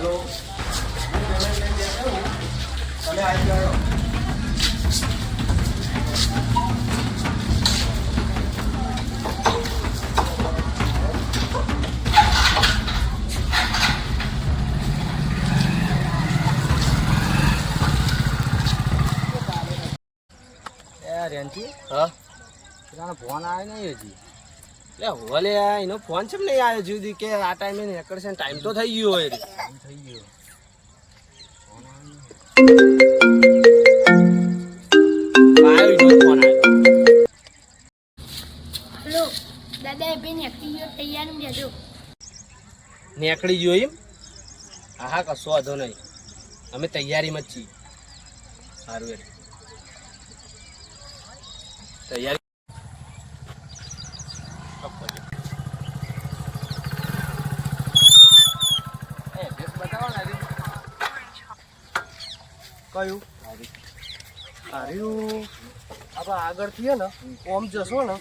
હાલો payment લઈને બેઠો હું તમે આવી જાઓ રેન્ટી હા પેલાનો ફોન આવ્યો નહીં હજી એટલે હોલે એનો ફોન છે નહીં આવ્યો જુદી કે આ ટાઈમે નીકળશે ટાઈમ તો થઈ ગયો હોય થઈ ગયો ફોન આવ્યો હેલો દાદા એ બેન એકટી ગયો તૈયાર રહેજો નીકળી ગયો એમ હા હા કશો વાંધો નહીં અમે તૈયારીમાં જ છીએ સારું યાર તૈયારી કયું હાર્યું આપણે આગળથી હે ને ઓમ જશો ને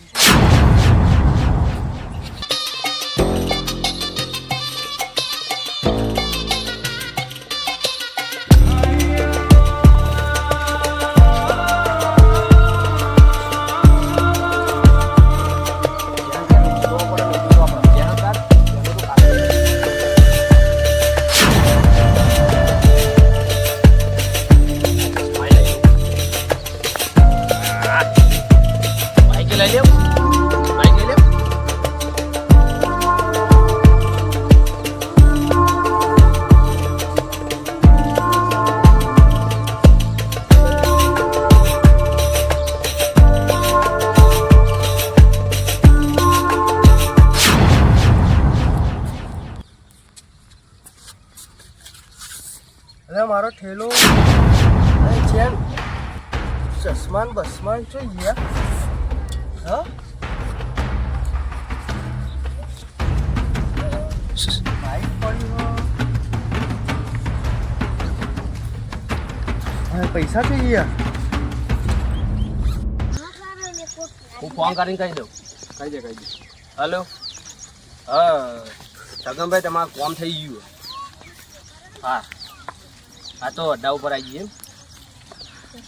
અરે મારો ઠેલો ચેન ચશ્માન બસમાન છે યાર હા બાઈક પડી પૈસા છે યાર હું ફોન કરીને કહી દઉં કહી દે હલો હા છગનભાઈ તમારું કામ થઈ ગયું હા હા તો અડ્ડા ઉપર આવી જઈએ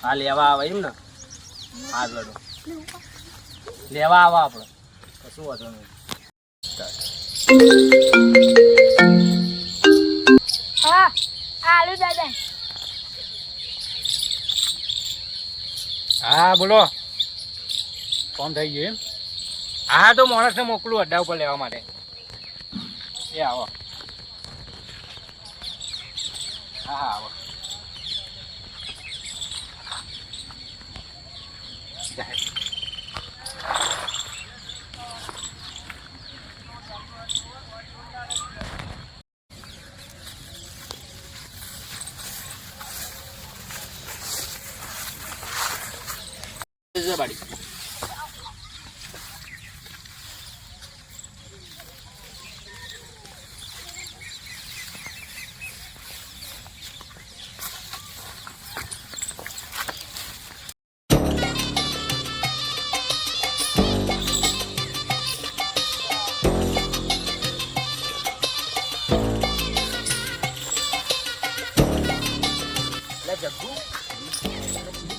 હા લેવા આવે એમ ને હા લડો લેવા આવો આપણે કશું વાંધો નહીં હા આલુ દાદા હા બોલો ફોન થઈ ગયો એમ હા તો માણસને મોકલું અડ્ડા ઉપર લેવા માટે એ આવો હા હા આવો બાડી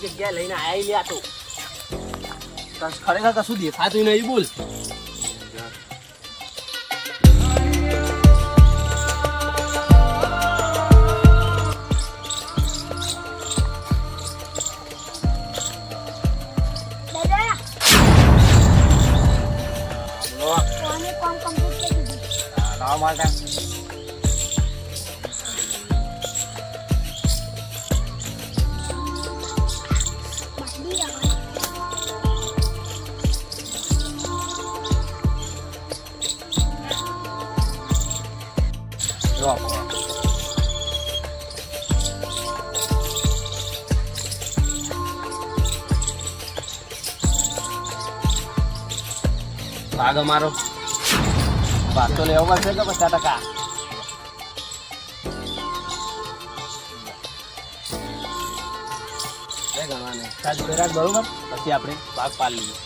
જગ્યા લઈને આયા લે આ તો ખરેખર કશું દેખાતું નહીં બોલ દાદા કોને કામ કમ્પ્લીટ કરી દીધું લાવ માટે ભાગ અમારો ભાગ તો લેવો પડશે કે 50%? ગણવાને ચાલ બરોબર પછી આપણે ભાગ પાડી લઈએ.